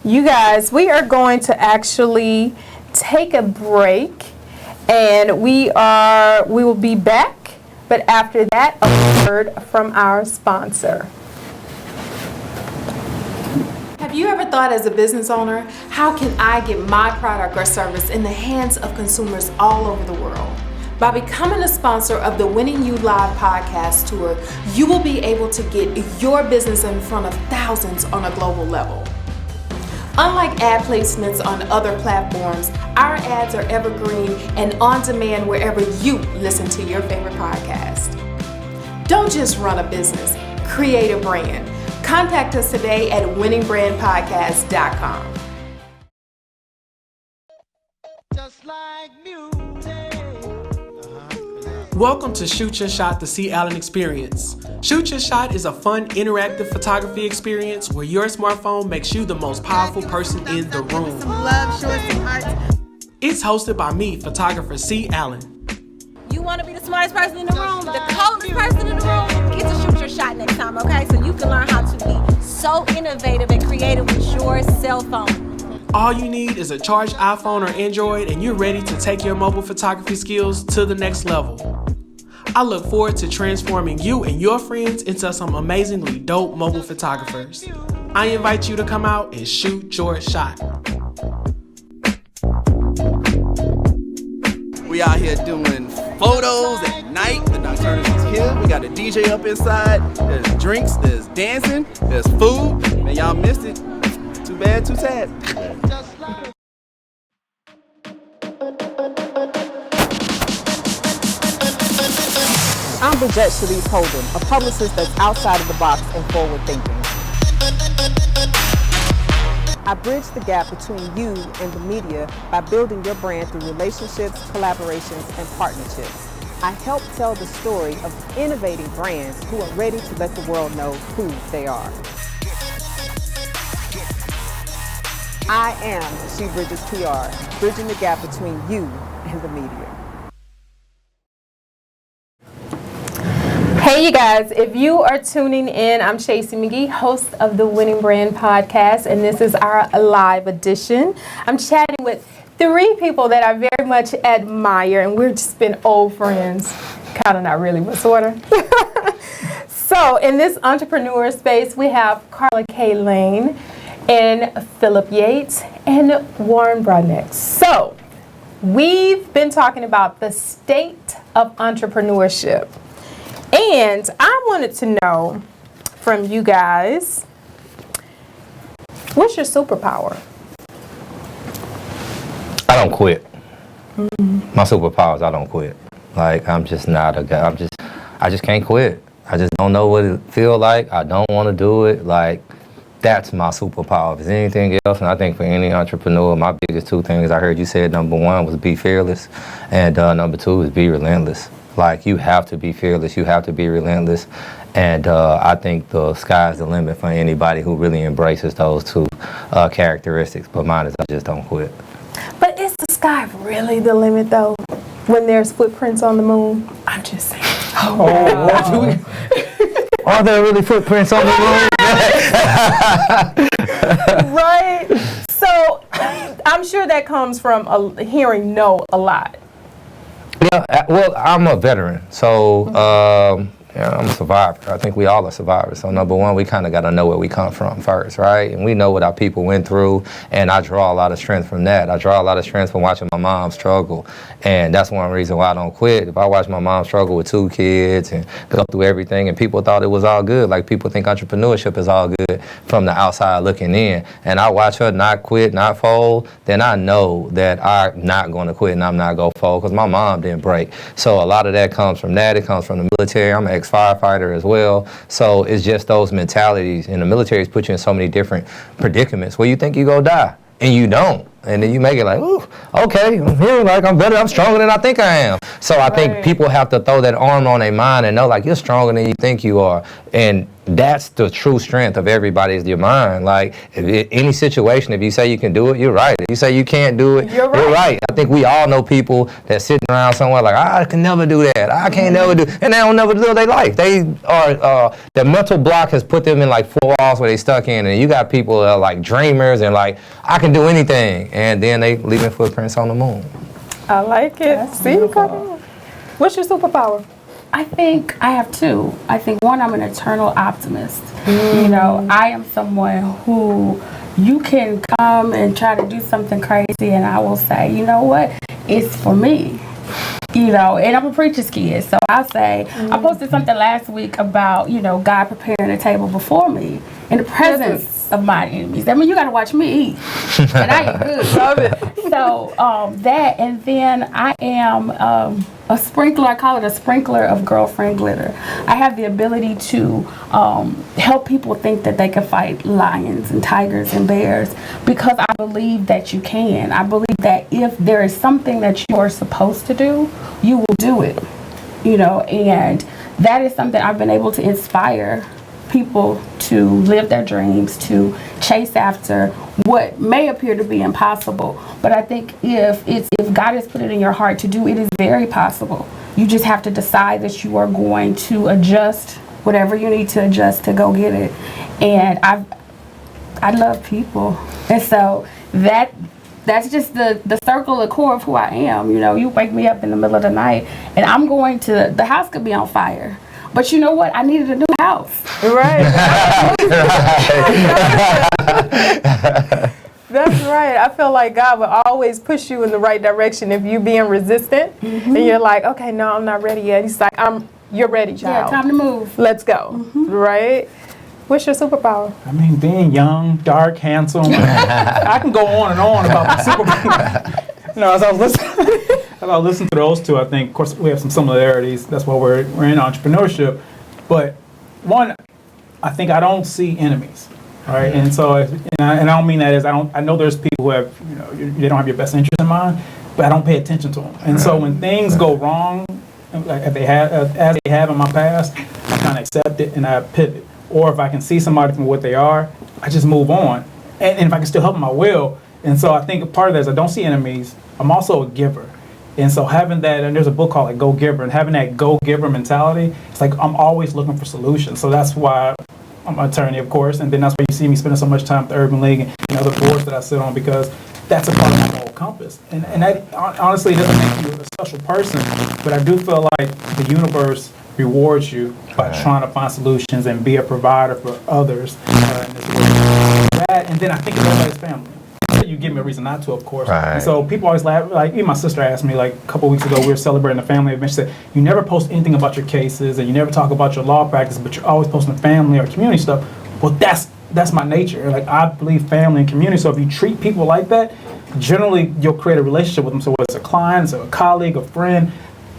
you guys, we are going to actually take a break, and we will be back. But after that, a word from our sponsor. Have you ever thought, as a business owner, how can I get my product or service in the hands of consumers all over the world? By becoming a sponsor of the Winning You Live podcast tour, you will be able to get your business in front of thousands on a global level. Unlike ad placements on other platforms, our ads are evergreen and on demand wherever you listen to your favorite podcast. Don't just run a business, create a brand. Contact us today at winningbrandpodcast.com. Just like music. Welcome to Shoot Your Shot, the C. Allen Experience. Shoot Your Shot is a fun, interactive photography experience where your smartphone makes you the most powerful person in the room. It's hosted by me, photographer C. Allen. You want to be the smartest person in the room, the coldest person in the room, get to Shoot Your Shot next time, okay? So you can learn how to be so innovative and creative with your cell phone. All you need is a charged iPhone or Android and you're ready to take your mobile photography skills to the next level. I look forward to transforming you and your friends into some amazingly dope mobile photographers. I invite you to come out and shoot your shot. We out here doing photos at night. The Nocturnals is here. We got a DJ up inside. There's drinks, there's dancing, there's food. Man, y'all missed it. Too bad, too sad. I'm Bridget Sharice Holden, a publicist that's outside of the box and forward thinking. I bridge the gap between you and the media by building your brand through relationships, collaborations, and partnerships. I help tell the story of innovating brands who are ready to let the world know who they are. I am She Bridges PR, bridging the gap between you and the media. Hey you guys, if you are tuning in, I'm Chasey McGee, host of the Winning Brand Podcast, and this is our live edition. I'm chatting with three people that I very much admire, and we've just been old friends. Kind of, not really, but sort of. So in this entrepreneur space, we have Carla K. Lane and Phillip Yates and Warren Broadnax. So we've been talking about the state of entrepreneurship. And I wanted to know from you guys, what's your superpower? I don't quit. My superpower is I don't quit. Like, I'm just not a guy. I just can't quit. I just don't know what it feels like. I don't want to do it. Like, that's my superpower. If it's anything else, and I think for any entrepreneur, my biggest two things I heard you said, number one was be fearless, and number two is be relentless. Like, you have to be fearless, you have to be relentless, and I think the sky's the limit for anybody who really embraces those two characteristics, but mine is I just don't quit. But is the sky really the limit, though, when there's footprints on the moon? I'm just saying. Are there really footprints on the moon? Right? So, I'm sure that comes from hearing no a lot. Yeah, well, I'm a veteran, so I'm a survivor. I think we all are survivors. So number one, we kind of got to know where we come from first, right? And we know what our people went through, and I draw a lot of strength from that. I draw a lot of strength from watching my mom struggle, and that's one reason why I don't quit. If I watch my mom struggle with 2 kids and go through everything, and people thought it was all good, like people think entrepreneurship is all good from the outside looking in, and I watch her not quit, not fold, then I know that I'm not going to quit and I'm not going to fold, because my mom didn't break. So a lot of that comes from that. It comes from the military. I'm an ex-firefighter as well. So it's just those mentalities. And the military's put you in so many different predicaments where you think you're going to die, and you don't. And then you make it like, ooh, okay, I'm here, like I'm better, I'm stronger than I think I am. So I think people have to throw that armor on their mind and know, like, you're stronger than you think you are. And that's the true strength of everybody is your mind. Like, any situation, if you say you can do it, you're right. If you say you can't do it, you're right. I think we all know people that sitting around somewhere like, I can never do that. I can't never do, and they don't never do their life. They are, the mental block has put them in like 4 walls where they stuck in, and you got people that are like dreamers and like, I can do anything. And then they leaving footprints on the moon. I like it. That's See, what's your superpower? I think I have 2. I think one, I'm an eternal optimist. You know, I am someone who you can come and try to do something crazy, and I will say, you know what, it's for me. You know, and I'm a preacher's kid, so I say, I posted something last week about, you know, God preparing a table before me in the presence of my enemies. I mean, you got to watch me eat, and I eat good. Love it. So that, and then I am a sprinkler. I call it a sprinkler of girlfriend glitter. I have the ability to help people think that they can fight lions and tigers and bears, because I believe that you can. I believe that if there is something that you are supposed to do, you will do it. and that is something I've been able to inspire people to live their dreams, to chase after what may appear to be impossible. But I think if God has put it in your heart to do, it is very possible. You just have to decide that you are going to adjust whatever you need to adjust to go get it. And I love people, and so that's just the circle, the core of who I am. You wake me up in the middle of the night, and the house could be on fire. But you know what? I needed a new house. Right. That's right. I feel like God will always push you in the right direction if you're being resistant and you're like, okay, no, I'm not ready yet. He's like, you're ready, child. Yeah, time to move. Let's go. Right? What's your superpower? I mean, being young, dark, handsome. I can go on and on about my superpower. As I was listening to those two, I think, of course, we have some similarities. That's why we're in entrepreneurship. But one, I think I don't see enemies, right? And so, I don't mean that as I know there's people who have, they don't have your best interest in mind, but I don't pay attention to them. And so when things go wrong, as they have in my past, I kind of accept it and I pivot. Or if I can see somebody from what they are, I just move on. And if I can still help them, I will. And so I think a part of that is I don't see enemies. I'm also a giver. And so having that, and there's a book called Go Giver, and having that Go Giver mentality, it's like I'm always looking for solutions. So that's why I'm an attorney, of course, and then that's why you see me spending so much time at the Urban League and other boards that I sit on, because that's a part of my whole compass. And that honestly doesn't make you a special person, but I do feel like the universe rewards you by trying to find solutions and be a provider for others in this world. That, and then I think of everybody's family. You give me a reason not to, of course. Right. And so people always laugh. Like, even my sister asked me, like, a couple weeks ago, we were celebrating the family event. She said, you never post anything about your cases and you never talk about your law practice, but you're always posting family or community stuff. Well, that's my nature. Like, I believe family and community. So if you treat people like that, generally you'll create a relationship with them. So whether it's a client, so a colleague, a friend,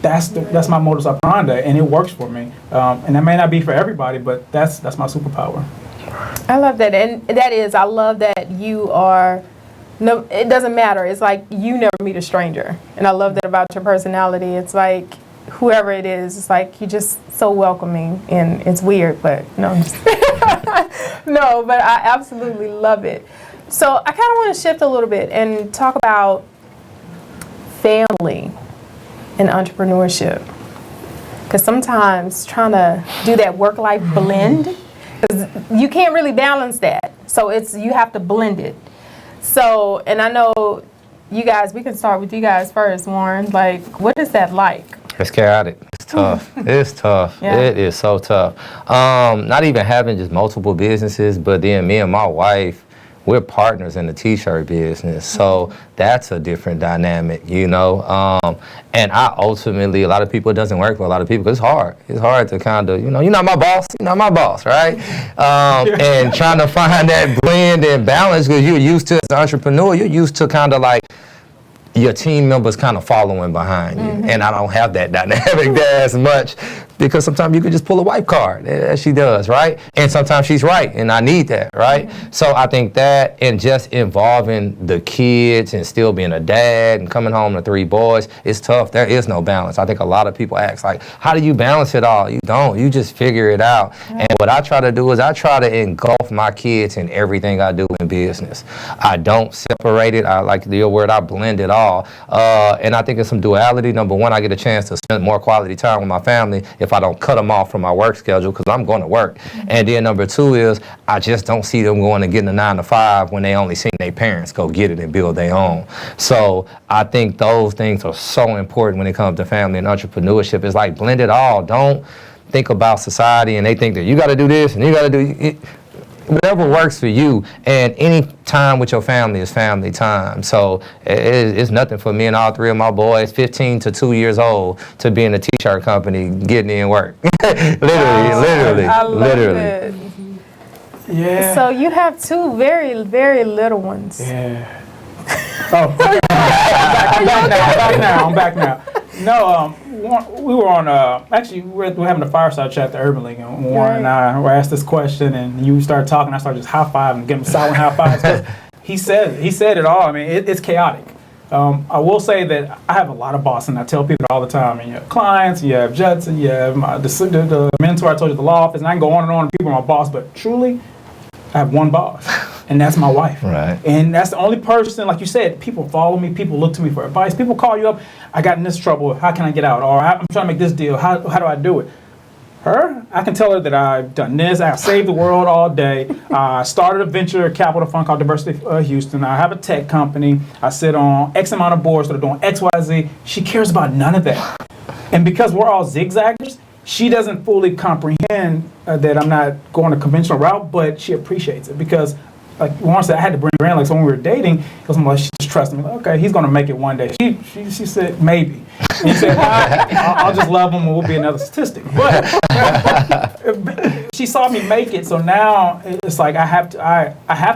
that's my modus operandi, and it works for me. And that may not be for everybody, but that's my superpower. I love that. And I love that you are, no, it doesn't matter. It's like you never meet a stranger. And I love that about your personality. It's like whoever it is, it's like you're just so welcoming, and it's weird, but no. No, but I absolutely love it. So I kind of want to shift a little bit and talk about family and entrepreneurship. Because sometimes trying to do that work-life blend, because you can't really balance that. So you have to blend it. So, and I know you guys, we can start with you guys first, Warren. Like, what is that like? It's chaotic. It's tough. It's tough. Yeah. It is so tough. Not even having just multiple businesses, but then me and my wife, we're partners in the t-shirt business. So that's a different dynamic, And I ultimately, a lot of people, it doesn't work for a lot of people because it's hard. It's hard to kind of, you're not my boss, right? And trying to find that blend and balance, because you're used to, as an entrepreneur, you're used to kind of like your team members kind of following behind you. And I don't have that dynamic there as much, because sometimes you can just pull a wife card, as she does, right? And sometimes she's right, and I need that, right? So I think that, and just involving the kids and still being a dad and coming home to 3 boys, it's tough. There is no balance. I think a lot of people ask, like, how do you balance it all? You don't. You just figure it out. And what I try to do is I try to engulf my kids in everything I do in business. I don't separate it. I like your word, I blend it all. And I think it's some duality. Number one, I get a chance to spend more quality time with my family if I don't cut them off from my work schedule, because I'm going to work. And then number 2 is I just don't see them going and getting a 9 to 5 when they only seen their parents go get it and build their own. So I think those things are so important when it comes to family and entrepreneurship. It's like blend it all. Don't think about society and they think that you got to do this and you got to do it. Whatever works for you, and any time with your family is family time. So it's nothing for me and all 3 of my boys, 15 to 2 years old, to be in a t-shirt company getting in work. literally. I love it. Yeah. So you have 2 very, very little ones. Yeah. Oh, I'm back now. No, we were on, actually, we're having a fireside chat at the Urban League, and Warren and I were asked this question, and you started talking, I started just high-fiving and giving silent high fives. He said it all. I mean, it's chaotic. I will say that I have a lot of bosses, and I tell people all the time, and you have clients, you have Judson, you have the mentor I told you, the law office, and I can go on and on, people are my boss, but truly, I have one boss, and that's my wife. Right. And that's the only person, like you said, people follow me, people look to me for advice, people call you up, I got in this trouble, how can I get out? Or I'm trying to make this deal, how do I do it? Her, I can tell her that I've done this, I've saved the world all day. I started a venture capital fund called Diversity Houston. I have a tech company. I sit on X amount of boards that are doing X, Y, Z. She cares about none of that. And because we're all zigzaggers, she doesn't fully comprehend that I'm not going a conventional route, but she appreciates it because, like once I had to bring her in, like so when we were dating, because I'm like, she just trusted me. Like, okay, he's gonna make it one day. She said maybe. And he said, I'll just love him, and we'll be another statistic. But she saw me make it, so now it's like I have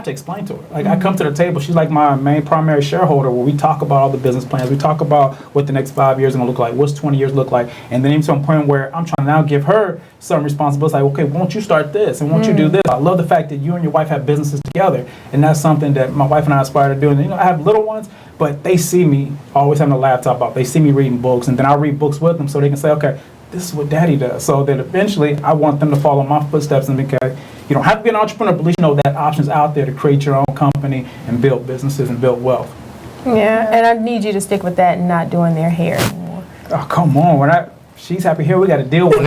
to explain to her. Like I come to the table, she's like my main primary shareholder, where we talk about all the business plans. We talk about what the next 5 years is gonna look like, what's 20 years look like, and then even to a point where I'm trying to now give her some responsibility. Like, okay, won't you start this, and won't you do this? I love the fact that you and your wife have businesses together, and that's something that my wife and I aspire to do. And I have little ones, but they see me always having a laptop out. They see me reading books, and then I read books with them so they can say, okay, this is what daddy does. So that eventually I want them to follow my footsteps, and because you don't have to be an entrepreneur, but at least you know that options out there to create your own company and build businesses and build wealth. Yeah, and I need you to stick with that and not doing their hair anymore. Oh, come on. She's happy here, we got to deal with it.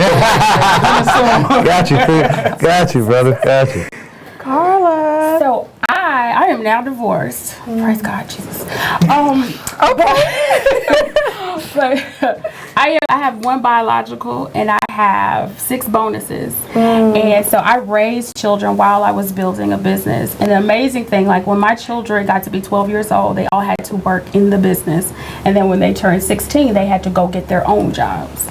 Got you, brother. Got you. Carla. So I am now divorced. Praise God, Jesus. But I have one biological and I have 6 bonuses. And so I raised children while I was building a business. And the amazing thing, like when my children got to be 12 years old, they all had to work in the business. And then when they turned 16, they had to go get their own jobs.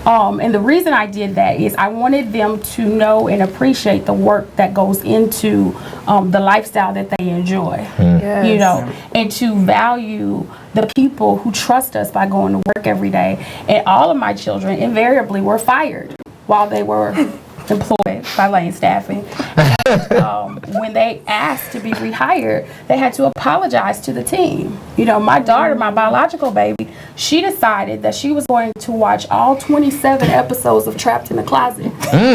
And the reason I did that is I wanted them to know and appreciate the work that goes into the lifestyle that they enjoy, you know, and to value the people who trust us by going to work every day. And all of my children invariably were fired while they were employed by Lane Staffing. When they asked to be rehired, they had to apologize to the team. You know, my daughter, my biological baby, she decided that she was going to watch all 27 episodes of Trapped in the Closet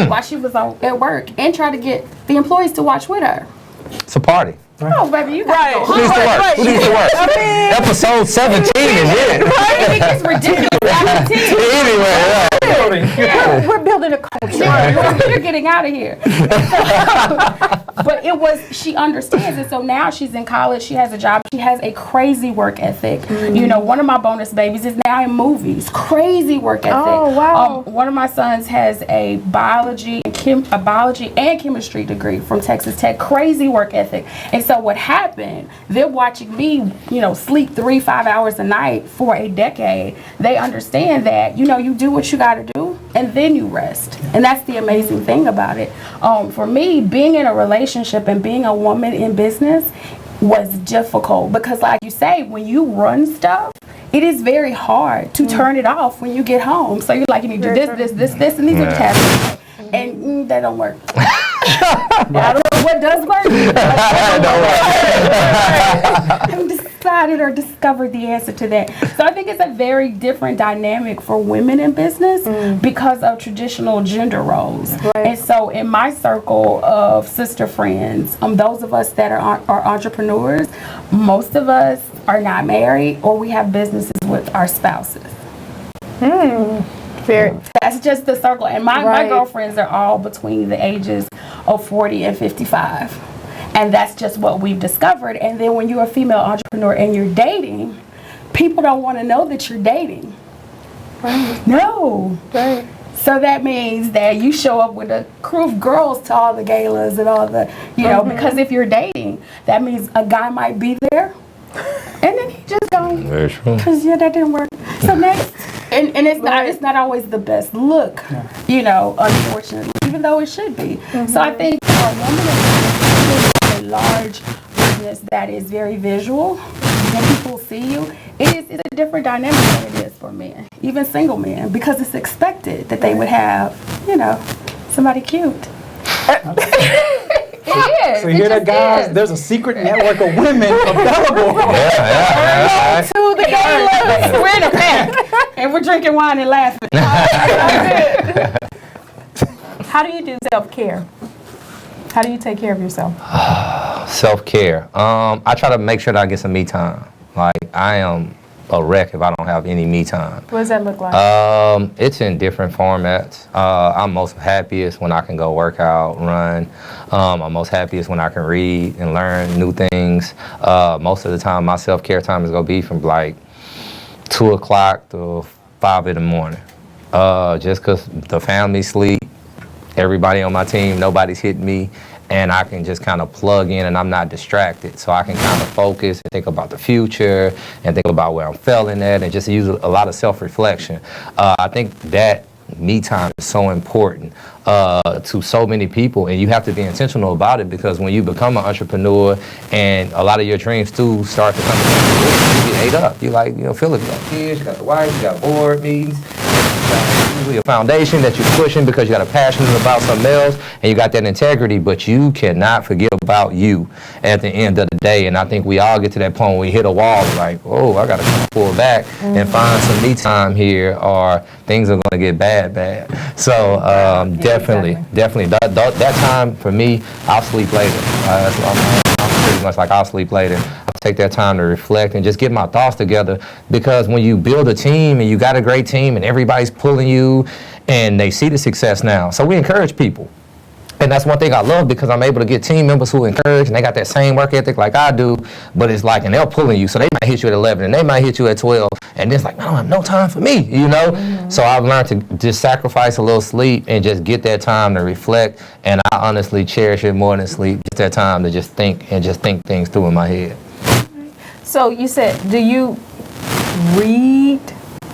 while she was at work and try to get the employees to watch with her. It's a party. Oh, baby, you got to go Who needs to work? Who needs to work? Episode 17 is it. It gets ridiculous. Anyway, We're building a culture. You're getting out of here. But she understands it. So now she's in college. She has a job. She has a crazy work ethic. You know, one of my bonus babies is now in movies. Crazy work ethic. Oh, wow. One of my sons has a biology and chemistry degree from Texas Tech. Crazy work ethic. And so what happened, they're watching me, you know, sleep 3-5 hours a night for a decade. They understand that, you know, you do what you got to do and then you rest. And that's the amazing thing about it. For me, being in a relationship and being a woman in business was difficult because, like you say, when you run stuff, it is very hard to turn it off when you get home. So you're like, you need to do this, and these are the tasks. And that don't work. I don't know what does work. I haven't decided or discovered the answer to that. So I think it's a very different dynamic for women in business because of traditional gender roles. And so in my circle of sister friends, those of us that are entrepreneurs, most of us are not married or we have businesses with our spouses. That's just the circle. And my girlfriends are all between the ages of 40 and 55. And that's just what we've discovered. And then when you're a female entrepreneur and you're dating, people don't want to know that you're dating. No. So that means that you show up with a crew of girls to all the galas and all the, you know, because if you're dating, that means a guy might be there. And then he just goes, because that didn't work. So next, and it's not always the best look, you know, unfortunately, even though it should be. So I think for a woman in a large business that is very visual, when people see you, it's a different dynamic than it is for men, even single men, because it's expected that they would have, you know, somebody cute. So you hear that, guys? There's a secret network of women available. the game looks. We're in a pack, and we're drinking wine and laughing. How do you do self-care? How do you take care of yourself? Self-care. I try to make sure that I get some me time. Like, I am a wreck if I don't have any me time. What does that look like? It's in different formats. I'm most happiest when I can go work out, run. I'm most happiest when I can read and learn new things. Most of the time, my self-care time is gonna be from like 2 o'clock to 5 in the morning. Just cause the family sleep, everybody on my team, nobody's hitting me, and I can just kind of plug in and I'm not distracted. So I can kind of focus and think about the future and think about where I'm failing at and just use a lot of self-reflection. I think that me time is so important to so many people, and you have to be intentional about it, because when you become an entrepreneur and a lot of your dreams too start to come into fruition, you get ate up. You like, Phillip, you got kids, you got the wife, you got board meetings, usually a foundation that you're pushing because you got a passion about something else and you got that integrity, but you cannot forget about you at the end of the day. And I think we all get to that point where we hit a wall like, oh, I got to pull back and find some me time here, or things are going to get bad. So definitely that time for me, I'll sleep later. I'm pretty much like, I'll sleep later. I'll take that time to reflect and just get my thoughts together, because when you build a team and you got a great team and everybody's pulling you and they see the success now. So we encourage people. And that's one thing I love, because I'm able to get team members who encourage and they got that same work ethic like I do, but it's like, and they're pulling you. So they might hit you at 11 and they might hit you at 12. And it's like, I don't have no time for me, So I've learned to just sacrifice a little sleep and just get that time to reflect. And I honestly cherish it more than sleep, just that time to just think and just think things through in my head. So you said, do you read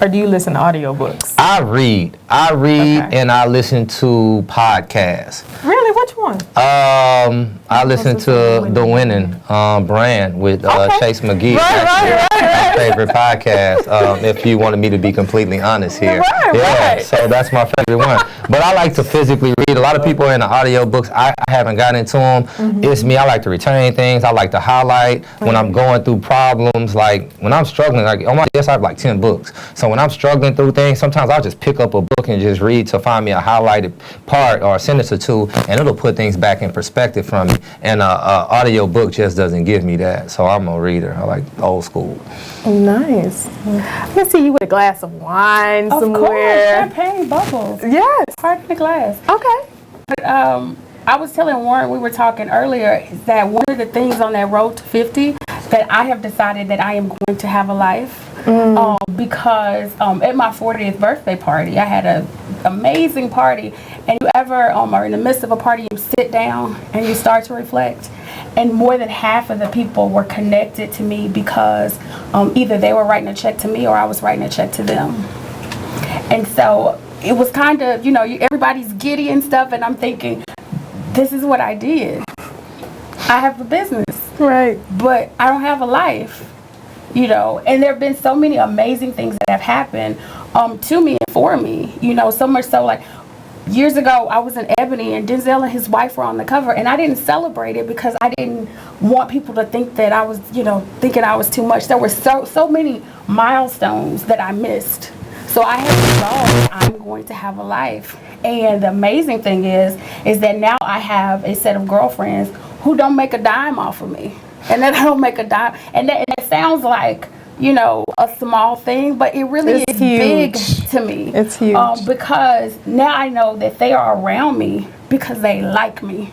or do you listen to audiobooks? I read, Okay. and I listen to podcasts. Really? Which one? I listen to The Winning Brand with Chase McGee. Right. My favorite podcast, if you wanted me to be completely honest here. Right. So that's my favorite one. But I like to physically read. A lot of people are in the audiobooks. I haven't gotten into them. It's me. I like to retain things. I like to highlight when I'm going through problems. Like when I'm struggling, like on my desk I have like 10 books. So when I'm struggling through things, sometimes I'll just pick up a book and just read to find me a highlighted part or a sentence or two, and it'll put things back in perspective from me. And an audio book just doesn't give me that. So I'm a reader. I like old school. Nice. I can see you with a glass of wine somewhere. Of course, champagne bubbles. Yes. Part in the glass. Okay. But I was telling Warren, we were talking earlier, is that one of the things on that road to 50 that I have decided that I am going to have a life. Because at my 40th birthday party, I had an amazing party, and you ever are in the midst of a party, you sit down and you start to reflect, and more than half of the people were connected to me because either they were writing a check to me or I was writing a check to them. And so it was kind of, everybody's giddy and stuff, and I'm thinking, this is what I did. I have a business, right, but I don't have a life. And there have been so many amazing things that have happened to me and for me, so much so, like, years ago, I was in Ebony, and Denzel and his wife were on the cover, and I didn't celebrate it because I didn't want people to think that I was, thinking I was too much. There were so many milestones that I missed. So I had resolved I'm going to have a life. And the amazing thing is that now I have a set of girlfriends who don't make a dime off of me. And then I don't make a dime. And that sounds like, a small thing, but it really is huge. Big to me. It's huge. Because now I know that they are around me because they like me,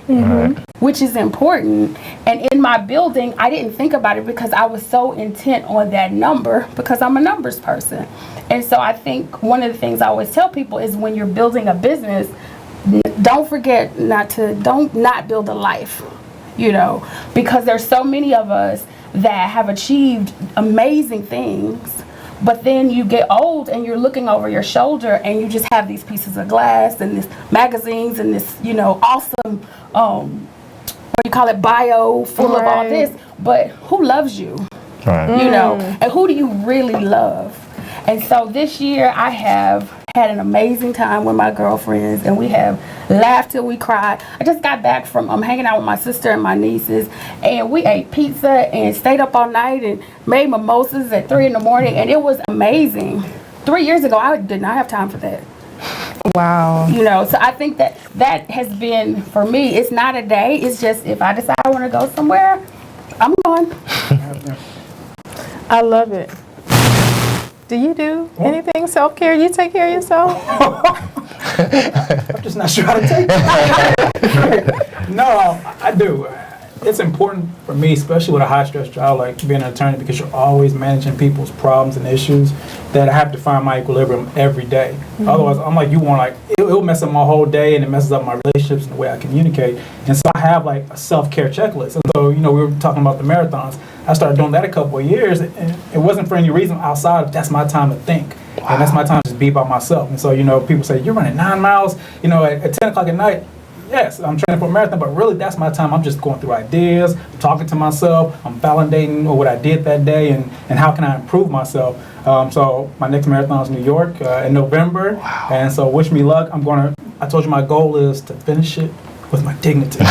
which is important. And in my building, I didn't think about it because I was so intent on that number, because I'm a numbers person. And so I think one of the things I always tell people is when you're building a business, don't forget don't not build a life, because there's so many of us that have achieved amazing things, but then you get old and you're looking over your shoulder and you just have these pieces of glass and this magazines and this, awesome, what do you call it, bio full of all this, but who loves you? Right. And who do you really love? And so this year I have had an amazing time with my girlfriends, and we have laughed till we cried. I just got back from hanging out with my sister and my nieces, and we ate pizza and stayed up all night and made mimosas at 3 in the morning, and it was amazing. 3 years ago, I did not have time for that. Wow. You know, so I think that has been, for me, it's not a day. It's just if I decide I want to go somewhere, I'm going. I love it. Do you do anything self-care? You take care of yourself? I'm just not sure how to take it. No, I do. It's important for me, especially with a high-stress job like being an attorney, because you're always managing people's problems and issues, that I have to find my equilibrium every day. Mm-hmm. Otherwise, I'm like, it'll mess up my whole day, and it messes up my relationships and the way I communicate. And so I have like a self-care checklist. And so, we were talking about the marathons. I started doing that a couple of years, and it wasn't for any reason outside of that's my time to think. Wow. And that's my time to just be by myself. And so, people say, you're running 9 miles, at 10 o'clock at night. Yes, I'm training for a marathon, but really that's my time. I'm just going through ideas, talking to myself, I'm validating what I did that day and how can I improve myself. So my next marathon is New York in November. Wow. And so wish me luck. I told you my goal is to finish it with my dignity. I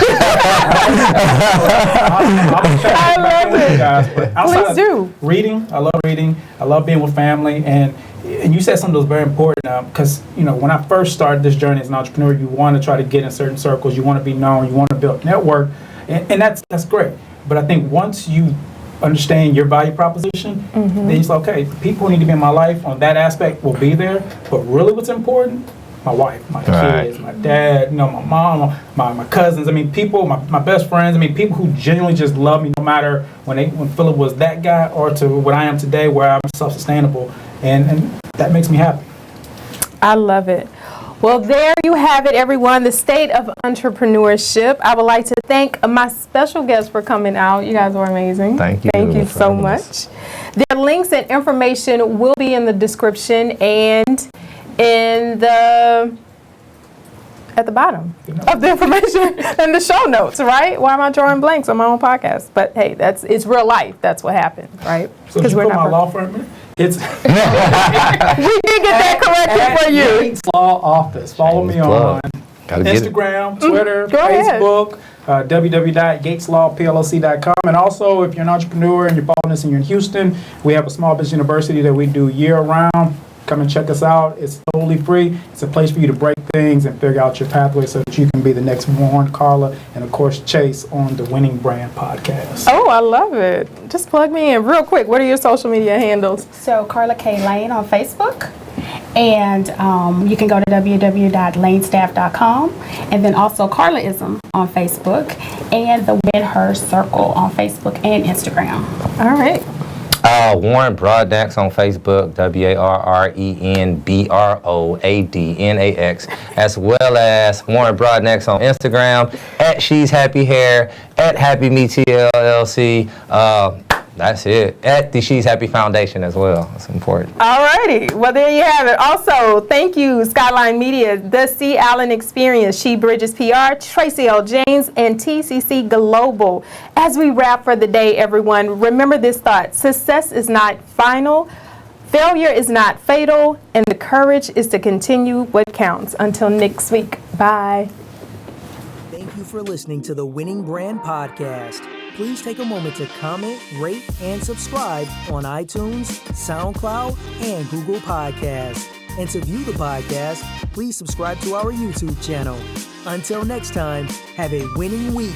love it. Guys, but Please do. Reading, I love reading. I love being with family. And you said something that was very important because, when I first started this journey as an entrepreneur, you want to try to get in certain circles. You want to be known. You want to build a network. And that's great. But I think once you understand your value proposition, then it's like, okay, people who need to be in my life on that aspect will be there. But really what's important, my wife, my kids, my dad, my mom, my cousins. People, my best friends. People who genuinely just love me no matter when Phillip was that guy or to what I am today where I'm self-sustainable. And that makes me happy. I love it. Well, there you have it, everyone. The state of entrepreneurship. I would like to thank my special guests for coming out. You guys were amazing. Thank you. Thank you so much. Their links and information will be in the description and at the bottom of the information in the show notes, right? Why am I drawing blanks on my own podcast? But hey, it's real life. That's what happened, right? So did you put my law firm in? It's we did get that corrected for you. Yates Law Office. Follow me on Instagram, Twitter, Facebook, www.yateslawplc.com. And also, if you're an entrepreneur and you're following us and you're in Houston, we have a small business university that we do year-round. Come and check us out. It's totally free. It's a place for you to break things and figure out your pathway so that you can be the next Warren, Carla, and of course Chase on the Winning Brand Podcast. Oh, I love it. Just plug me in real quick. What are your social media handles? So Carla K. Lane on Facebook. And you can go to www.lanestaff.com. And then also Carlaism on Facebook. And the Win Her Circle on Facebook and Instagram. All right. Warren Broadnax on Facebook, WarrenBroadnax, as well as Warren Broadnax on Instagram, at She's Happy Hair, at Happy Me TLLC. That's it. At the She's Happy Foundation as well. That's important. All righty. Well, there you have it. Also, thank you, Skyline Media, The C. Allen Experience, She Bridges PR, Tracy L. James, and TCC Global. As we wrap for the day, everyone, remember this thought. Success is not final. Failure is not fatal. And the courage is to continue what counts. Until next week. Bye. Thank you for listening to the Winning Brand Podcast. Please take a moment to comment, rate, and subscribe on iTunes, SoundCloud, and Google Podcasts. And to view the podcast, please subscribe to our YouTube channel. Until next time, have a winning week.